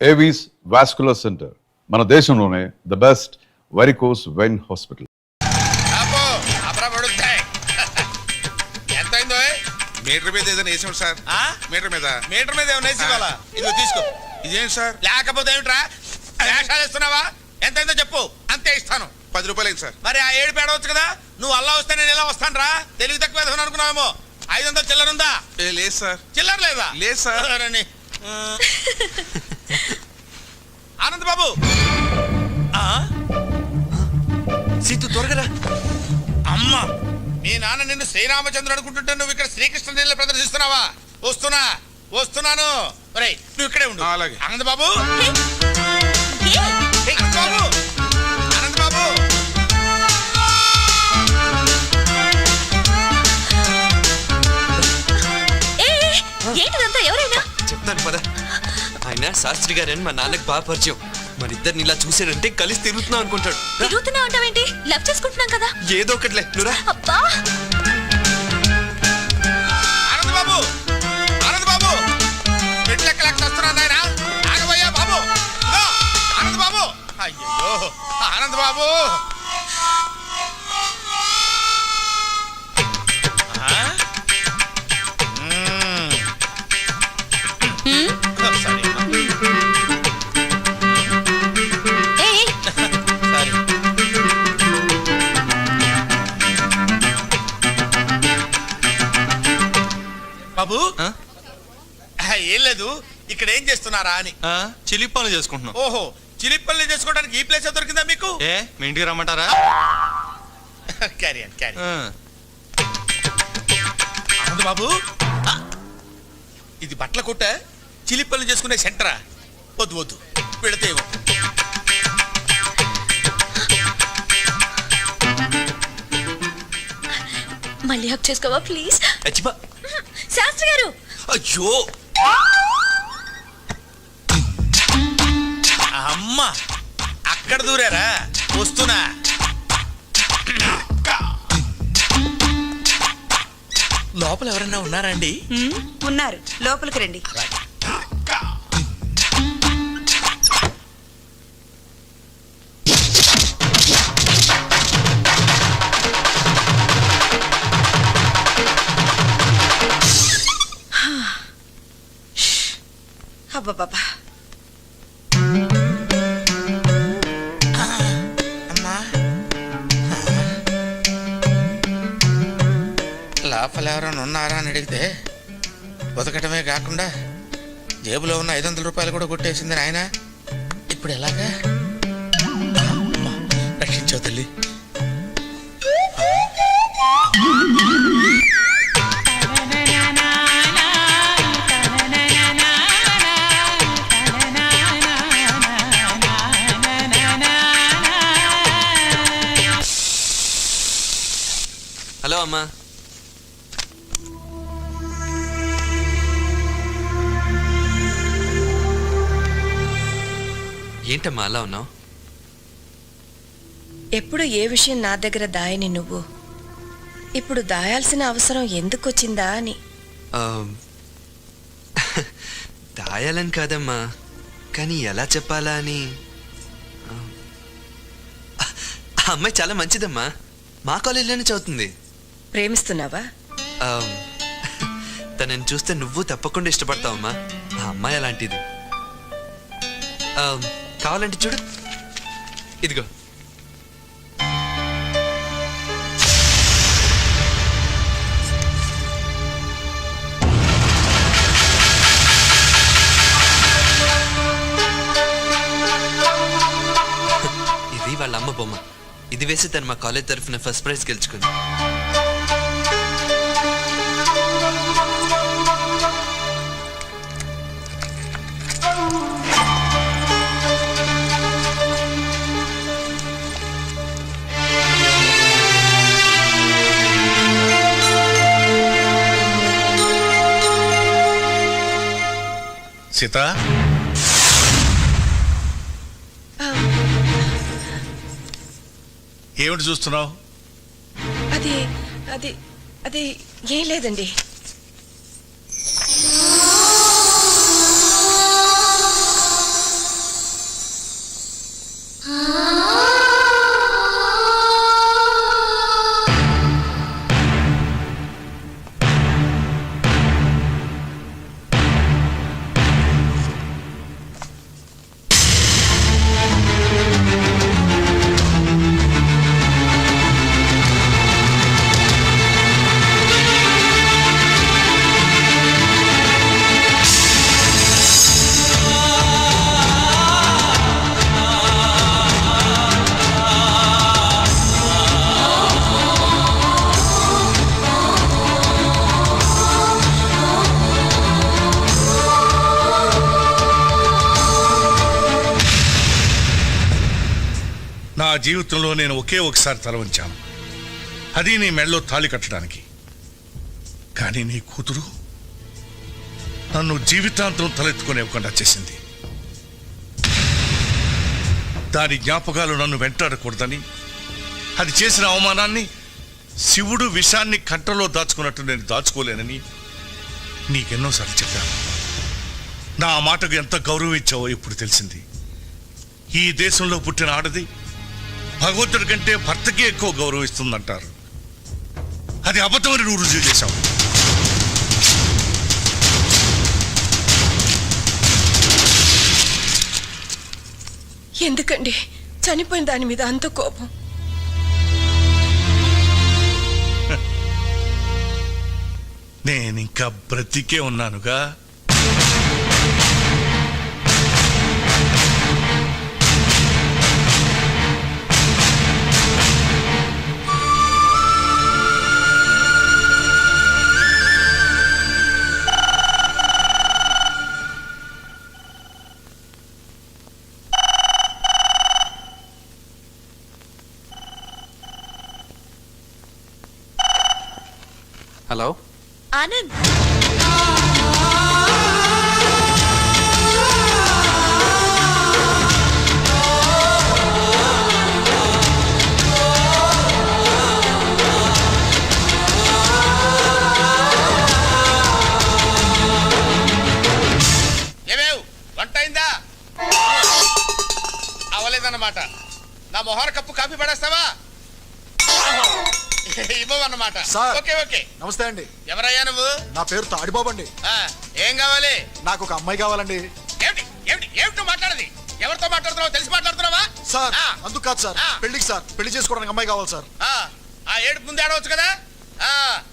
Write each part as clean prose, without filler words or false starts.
Avis vascular centre, మన దేశంలోనే the best varicose vein hospital. Meter మీద ఏదైనా వేసాం సార్. మీటర్ మీద ఏమైనా వేసి ఇవ్వాలా? ఇదిగో తీసుకో. ఇదేంటి సార్? లేకపోతే ఏమిట్రా వేషాలు ఇస్తున్నావా? ఎంతైందో చెప్పు, అంతే ఇస్తాను. 10 రూపాయలు అయింది సార్. మరి ఆ 7 పేడవచ్చు కదా. నువ్వు అల్లా వస్తే నేను ఎలా వస్తాను రా? తెలివి తక్కువ వేసుకుని అనుకున్నావేమో. 500 చిల్లర ఉందా? లేదు సార్. చిల్లర లేదా? లేదు సార్. ఆనంద్ బాబు, సీతు త్వరగా. అమ్మా, మీ నాన్న నిన్ను శ్రీరామచంద్రుడు అనుకుంటుంటే నువ్వు ఇక్కడ శ్రీకృష్ణ నీళ్ళు ప్రదర్శిస్తున్నావా? వస్తున్నాను. ఒరేయ్, నువ్వు ఇక్కడే ఉండు. అలాగే. ఆనంద్ బాబు, ఆనంద్ బాబు, ఏంటిదంతా? ఎవరైనా చెప్తాను పద. ఆయన శాస్త్రి గారని మా నాన్నకు బాగా పరిచయం. మరి ఇద్దరిని ఇలా చూసారంటే కలిసి తిరుగుతున్నాం అనుకుంటాడు. తిరుగుతున్నా అంటావేంటి? లవ్ చేసుకుంటున్నాం కదా. ఏదో ఒకట్లే నువ్వురా. అబ్బా, ఆనంద్ బాబు, మెట్లెక్కలేక వస్తున్నాను ఆయన. ఆగబోయా బాబు. ఆనంద్ బాబు, అయ్యో ఆనంద్ బాబు. బాబు, ఏం లేదు, ఇక్కడ ఏం చేస్తున్నారా అని. చిలిపి పనులు చేసుకుంటున్నాం. ఓహో, చిలిపి పనులు చేసుకోవడానికి ఈ ప్లేస్ దొరికిందా మీకు? మీ ఇంటికి రమ్మంటారా? క్యారీ ఆనంద్ బాబు, ఇది బట్టల కొట్ట, చిలిపి పనులు చేసుకునే సెంటరా? వద్దు పెడితే మళ్ళీ హక్ చేసుకోవా ప్లీజ్? అచ్చిపా. శాస్త్రి గారు. అయ్యో అమ్మా, అక్కడ దూరారా? వస్తున్నా. లోపల ఎవరన్నా ఉన్నారా అండి? ఉన్నారు, లోపలికి రండి. అబ్బా, లోపల ఎవరైనా ఉన్నారా అని అడిగితే బతకటమే కాకుండా జేబులో ఉన్న 500 రూపాయలు కూడా కొట్టేసింది ఆయన. ఇప్పుడు ఎలాగా? రక్షించావు తల్లి. హలో అమ్మా. ఏంటమ్మా అలా ఉన్నావు? ఎప్పుడు ఏ విషయం నా దగ్గర దాయని నువ్వు ఇప్పుడు దాయాల్సిన అవసరం ఎందుకు వచ్చిందా అని. దాయాలని కాదమ్మా, కానీ ఎలా చెప్పాలా అని. ఆ అమ్మాయి చాలా మంచిదమ్మా, మా కాలేజీలోనే చదువుతుంది. ప్రేమిస్తున్నావా? తనని చూస్తే నువ్వు తప్పకుండా ఇష్టపడతావమ్మా. ఆ అమ్మాయి అలాంటిది. కావాలంటే చూడు, ఇదిగో. ఇది వాళ్ళ అమ్మ బొమ్మ. ఇది వేసి తను మా కాలేజ్ తరఫున ఫస్ట్ ప్రైజ్ గెలుచుకుంది. సీత, ఏమిటి చూస్తున్నావు? అది ఏం లేదండి. జీవితంలో నేను ఒకే ఒకసారి తల వంచాను, అది నీ మెళ్ళలో తాళి కట్టడానికి. కానీ నీ కూతురు నన్ను జీవితాంతం తలెత్తుకునేవ్వకుండా చేసింది. దాని జ్ఞాపకాలు నన్ను వెంటాడకూడదని, అది చేసిన అవమానాన్ని శివుడు విషాన్ని కంటలో దాచుకున్నట్టు నేను దాచుకోలేనని నీకెన్నోసార్లు చెప్పాను. నా మాటకు ఎంత గౌరవం ఇచ్చావో ఇప్పుడు తెలిసింది. ఈ దేశంలో పుట్టిన ఆడది భగవంతుడి కంటే భర్తకే ఎక్కువ గౌరవం ఇస్తుందంటారు. అది అబద్ధమని నువ్వు రుజువు చేశావు. ఎందుకండి చనిపోయిన దాని మీద అంత కోపం? నేనింకా బ్రతికే ఉన్నానుగా. హలో ఆనంద్, ఏమేవ్ వంట అయిందా? అవలేదన్నమాట. నా మొహర కప్పు కాఫీ పడేస్తావా? ఇవ్వమన్నమాట. సార్. Okay okay. నమస్తే అండి. ఎవరయ్యా నువ్వు? నా పేరు తాడిబాబు అండి. ఏం కావాలి? నాకు ఒక అమ్మాయి కావాలండి. ఏమిటి ఏమిటి ఏమిటి నువ్వు మాట్లాడేది? ఎవరితో మాట్లాడుతున్నావు? తెలిసి మాట్లాడుతున్నావా? సార్ ఆ, అందుకు కాదు సార్, ఆ. పెళ్లికి సార్, పెళ్లి చేసుకోవడానికి అమ్మాయి కావాలి సార్. ఆ ఏడుపు ముందు ఆడవచ్చు కదా.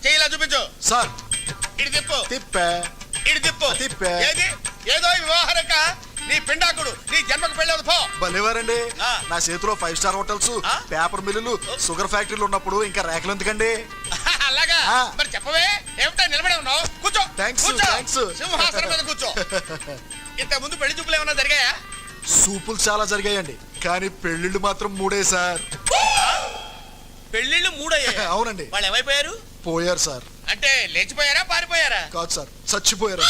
చెయ్యిలా చూపించు. సార్ ఇటు తిప్పు. తిప్పే ఇటు తిప్పు. తిప్పే. ఏది ఏదో వివాహరక నీ పిండాకుడు నీ జన్మకు పెళ్ళవదు పో. భలేవారండి. ఆ. నా చేతిలో 5 స్టార్ హోటల్స్, ఆ. పేపర్ మిల్లులు, షుగర్ ఫ్యాక్టరీలు ఉన్నప్పుడు ఇంకా రేఖలు ఎందుకండి? అలాగా ఆ. మరి చెప్పవే, ఏమిటా నిలబడి ఉన్నావు? కూర్చో. థాంక్స్, కూర్చో. థాంక్స్. సింహాసనం మీద కూర్చో. ఇంత ముందు పెళ్లి చూపులు ఏమన్నా జరిగాయా? సూపులు చాలా జరిగాయండి, కానీ పెళ్లిళ్ళు మాత్రం 3 సార్. పెళ్లిళ్ళు 3 అయ్యాయి. అవునండి. వాళ్ళు ఏమైపోయారు? పోయారు సార్. అంటే లేచిపోయారా పారిపోయారా? కాదు సార్, చచ్చిపోయారు.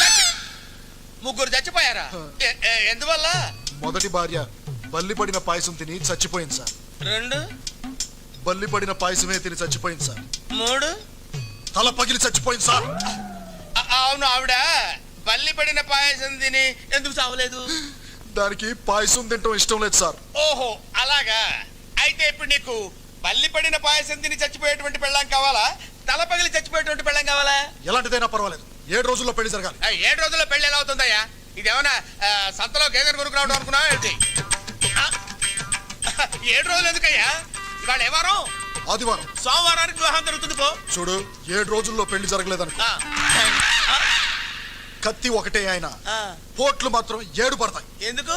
ముగ్గురు చచ్చిపోయారా? ఎందువల్ల? మొదటి భార్య బల్లి పడిన పాయసం తిని చచ్చిపోయింది సార్. 2 బల్లి పడిన పాయసమే తిని చచ్చిపోయింది సార్. 3 తల పగిలి చచ్చిపోయింది సార్. అవును, ఆవిడ బల్లి పడిన పాయసం తిని ఎందుకు చావలేదు? దానికి పాయసం తింటం ఇష్టం లేదు సార్. ఓహో అలాగా. అయితే ఇప్పుడు నీకు బల్లి పడిన పాయసం తిని చచ్చిపోయేటువంటి పెళ్ళాం కావాలా, తల పగిలి చచ్చిపోయేటువంటి పెళ్ళాం కావాలా? ఎలాంటిదైనా పర్వాలేదు, 7 రోజుల్లో పెళ్లి జరగాలి. 7 రోజుల్లో పెళ్లి ఎలా అవుతుందయ్యా? ఇదేమన్నా సంతలో గేదెను కొనుక్కురావడం అనుకున్నావా ఏంటి? 7 రోజులు ఎందుకయ్యా? ఇవాళ ఏ వారం? ఆదివారం. సోమవారానికి వివాహం జరుగుతుంది పో. చూడు, 7 రోజుల్లో పెళ్లి జరగలేదనుకో, ఆ, కత్తి ఒకటే ఆయన, ఆ. పోట్లు మాత్రం 7 పడతాయి. ఎందుకు?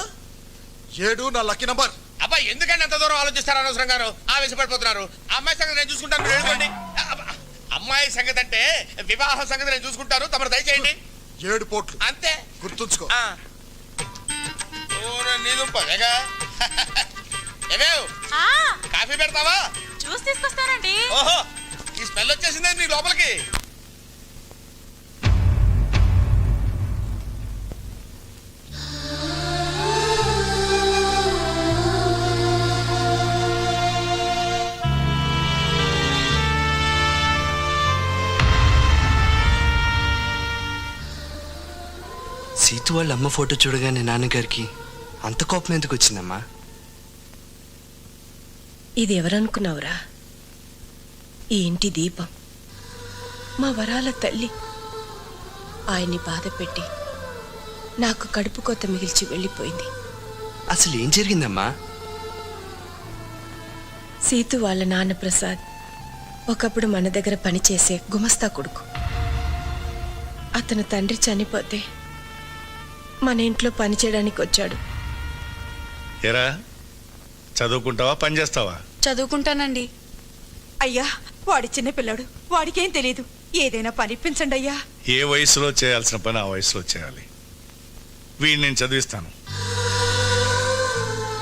7 నా లక్కీ నంబర్. అబ్బా ఎందుకని అంత దూరం ఆలోచిస్తారు? అనవసరంగా ఆవేశపడిపోతున్నారు. అమ్మాయి సంగతి నేను చూసుకుంటాను, మీరు వెళ్ళిపోండి. అమ్మాయి సంగతి అంటే వివాహం సంగతి నేను చూసుకుంటాను, తమరు దయచేయండి. 7 పోట్లు అంతే. గుర్తుంచుకో. నీదు పదగా. ఏమేవ్ కాఫీ పెడతావా? చూసి తీసుకొస్తానండి. ఓహో, ఈ స్మెల్ వచ్చేసిందే నీ లోపలికి. సీతు వాళ్ళ అమ్మ ఫోటో చూడగానే నాన్నగారికి అంత కోపం ఎందుకు వచ్చిందమ్మా? ఇది ఎవరనుకున్నావురా? ఈ ఇంటి దీపం, మా వరాల తల్లి. ఆయన్ని బాధ పెట్టి నాకు కడుపు కోత మిగిల్చి వెళ్ళిపోయింది. అసలు ఏం జరిగిందమ్మా? సీతు వాళ్ళ నాన్న ప్రసాద్ ఒకప్పుడు మన దగ్గర పనిచేసే గుమస్తా కొడుకు. అతను తండ్రి చనిపోతే మన ఇంట్లో పని చేయడానికి వచ్చాడు. ఎరా చదువుకుంటావా, పని చేస్తావా? చదువుకుంటానండి. అయ్యా, వాడి చిన్నపిల్లాడు, వాడికేం తెలీదు. ఏదైనా పనిపించండి అయ్యా. ఏ వయసులో చేయాల్సిన పని ఆ వయసులో చేయాలి. వీడిని నేను చదివిస్తాను.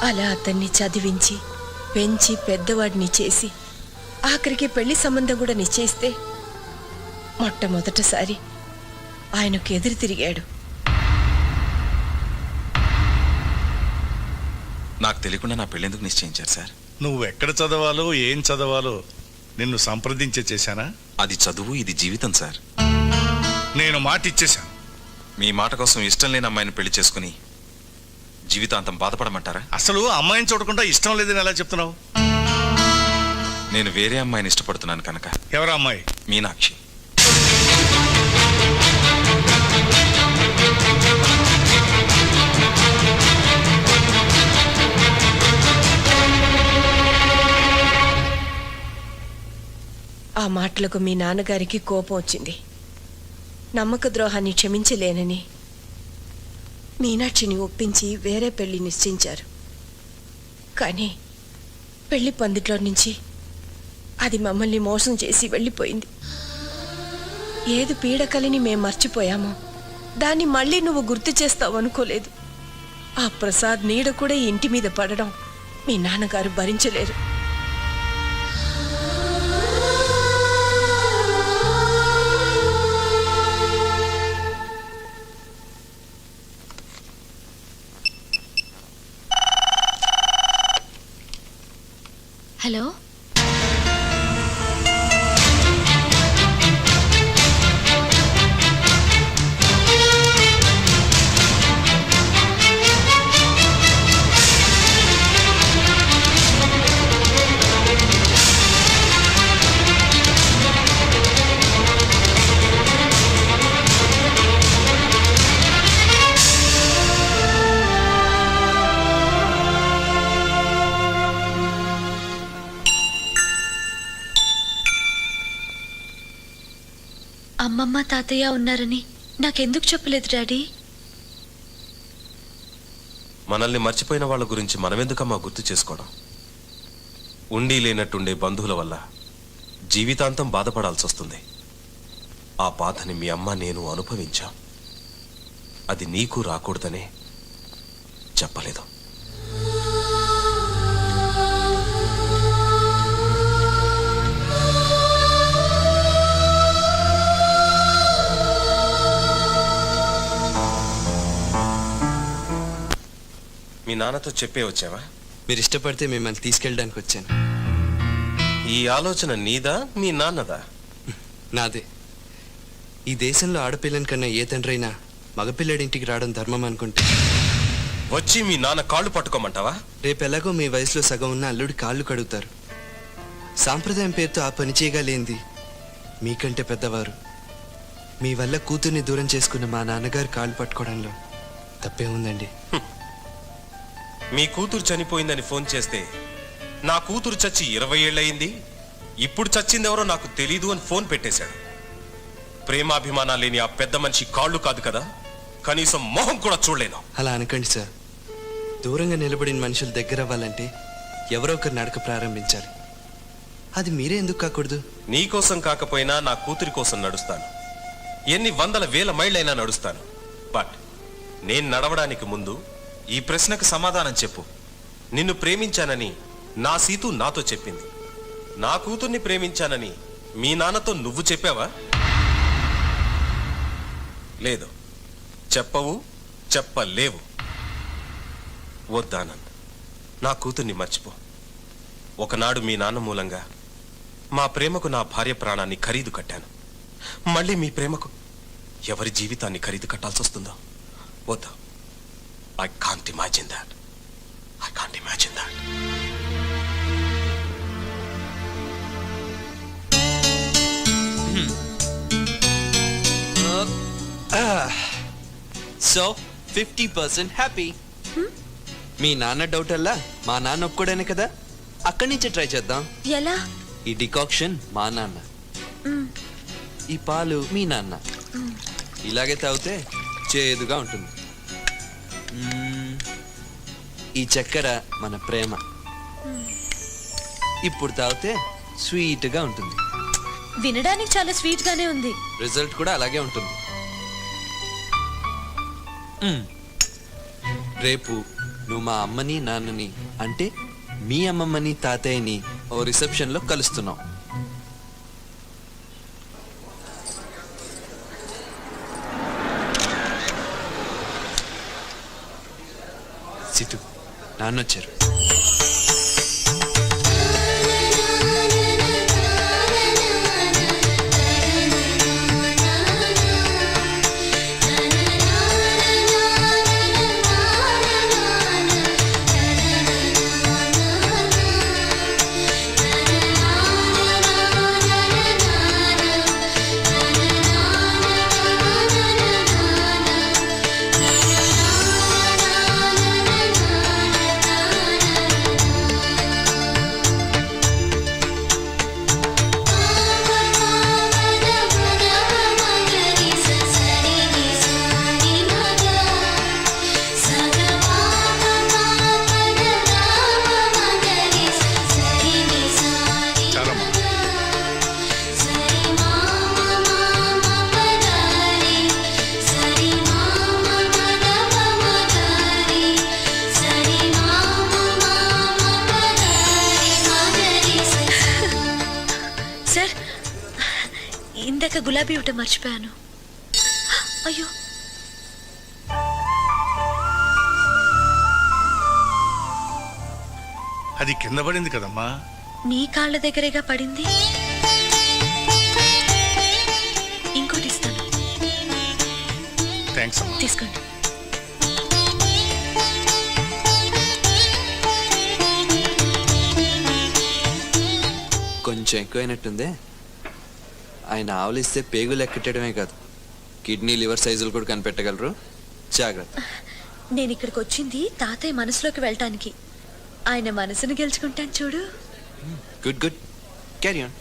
అలా అతన్ని చదివించి పెంచి పెద్దవాడిని చేసి ఆఖరికి పెళ్లి సంబంధం కూడా నిశ్చయిస్తే మొట్టమొదటిసారి ఆయనకు ఎదురు తిరిగాడు. నాకు తెలియకుండా నా పెళ్ళెందుకు నిశ్చయించారు సార్? నువ్వు ఎక్కడ చదవాలో ఏం చదవాలో నిన్ను సంప్రదించే చేశానా? అది చదువు, ఇది జీవితం సార్. నేను మాట ఇచ్చేశాను. మీ మాట కోసం ఇష్టం లేని అమ్మాయిని పెళ్లి చేసుకుని జీవితాంతం బాధపడమంటారా? అసలు అమ్మాయిని చూడకుండా ఇష్టం లేదని ఎలా చెప్తున్నావు? నేను వేరే అమ్మాయిని ఇష్టపడుతున్నాను కనుక. ఎవరా అమ్మాయి? మీనాక్షి. ఆ మాటలకు మీ నాన్నగారికి కోపం వచ్చింది. నమ్మక ద్రోహాన్ని క్షమించలేనని మీనాక్షిని ఒప్పించి వేరే పెళ్లి నిశ్చయించారు. కానీ పెళ్లి పందిట్లో నుంచి అది మమ్మల్ని మోసం చేసి వెళ్ళిపోయింది. ఏది పీడకలిని మేం మర్చిపోయామో దాన్ని మళ్ళీ నువ్వు గుర్తు చేస్తావు అనుకోలేదు. ఆ ప్రసాద్ నీడ కూడా ఈ ఇంటి మీద పడడం మీ నాన్నగారు భరించలేరు. హలో, అమ్మమ్మ తాతయ్య ఉన్నారని నాకెందుకు చెప్పలేదు డాడీ? మనల్ని మర్చిపోయిన వాళ్ళ గురించి మనమెందుకమ్మా గుర్తు చేసుకోవడం? ఉండి లేనట్టుండే బంధువుల వల్ల జీవితాంతం బాధపడాల్సి వస్తుంది. ఆ బాధని మీ అమ్మ నేను అనుభవించాం. అది నీకు రాకూడదనే చెప్పలేదు. మీ నాన్నతో చెప్పే వచ్చావా? మీరు ఇష్టపడితే మిమ్మల్ని తీసుకెళ్ళడానికి వచ్చాను. ఈ ఆలోచన నీదా మీ నాన్నదా? నాదే. ఈ దేశంలో ఆడపిల్లని కన్నా ఏ తండ్రైనా మగపిల్లడింటికి రావడం ధర్మం అనుకుంటే వచ్చి మీ నాన్న కాళ్ళు పట్టుకోమంటావా? రేపెలాగో మీ వయసులో సగం ఉన్న అల్లుడి కాళ్ళు కడుగుతారు. సాంప్రదాయం పేరుతో ఆ పని చేయగలేంది మీకంటే పెద్దవారు. మీ వల్ల కూతుర్ని దూరం చేసుకున్న మా నాన్నగారు కాళ్ళు పట్టుకోవడంలో తప్పే ఉందండి. మీ కూతురు చనిపోయిందని ఫోన్ చేస్తే నా కూతురు చచ్చి 20 ఏళ్ళయింది, ఇప్పుడు చచ్చిందెవరో నాకు తెలీదు అని ఫోన్ పెట్టేశాడు. ప్రేమాభిమానాలు లేని ఆ పెద్ద మనిషి కాళ్ళు కాదు కదా, కనీసం మొహం కూడా చూడలేను. అలా అనకండి సార్. దూరంగా నిలబడిన మనుషులు దగ్గర అవ్వాలంటే ఎవరో ఒకరు నడక ప్రారంభించాలి. అది మీరే ఎందుకు కాకూడదు? నీకోసం కాకపోయినా నా కూతురి కోసం నడుస్తాను. ఎన్ని వందల వేల మైళ్ళైనా నడుస్తాను. బట్ నేను నడవడానికి ముందు ఈ ప్రశ్నకు సమాధానం చెప్పు. నిన్ను ప్రేమించానని నా సీతు నాతో చెప్పింది. నా కూతుర్ని ప్రేమించానని మీ నాన్నతో నువ్వు చెప్పావా? లేదు, చెప్పవు, చెప్పలేవు. వద్దానంద్, నా కూతుర్ని మర్చిపో. ఒకనాడు మీ నాన్న మూలంగా మా ప్రేమకు నా భార్య ప్రాణాన్ని ఖరీదు కట్టాను. మళ్ళీ మీ ప్రేమకు ఎవరి జీవితాన్ని ఖరీదు కట్టాల్సి వస్తుందో వద్దా. I can't imagine that. I can't imagine that. So 50% happy. మీ నాన్న డౌట్ అల్లా మా నాన్న ఒప్పుకోడానే కదా. అక్కడి నుంచే ట్రై చేద్దాం. ఎలా? ఈ డికాక్షన్ మా నాన్న, ఈ పాలు మీ నాన్న. ఇలాగే తాగితే చేదుగా ఉంటుంది. ఈ చక్కెర మన ప్రేమ. ఇప్పుడు తాగితే స్వీట్గా ఉంటుంది. వినడానికి చాలా స్వీట్ గానే ఉంది. రిజల్ట్ కూడా అలాగే ఉంటుంది. రేపు నువ్వు మా అమ్మని నాన్నని అంటే మీ అమ్మమ్మని తాతయ్యని ఓ రిసెప్షన్లో కలుస్తున్నాం. సిటు నాన్నొచ్చారు. చాలమ్మా. సార్, ఇందాక గులాబీ ఇవ్వటం మర్చిపోయాను. అయ్యో, అది కింద పడింది కదమ్మా. నీ కాళ్ళ దగ్గరేగా పడింది. ఇంకోటి ఇస్తాను, థ్యాంక్స్ అమ్మా. తీసుకోండి. కొంచెం ఎక్కువైనట్టుందే. ఆయన ఆవులిస్తే పేగులు ఎక్కటమే కాదు, కిడ్నీ లివర్ సైజులు కూడా కనిపెట్టగలరు. జాగ్రత్త. నేను ఇక్కడికి వచ్చింది తాతయ్య మనసులోకి వెళ్ళటానికి. ఆయన మనసును గెలుచుకుంటాను చూడు. Good good, carry on.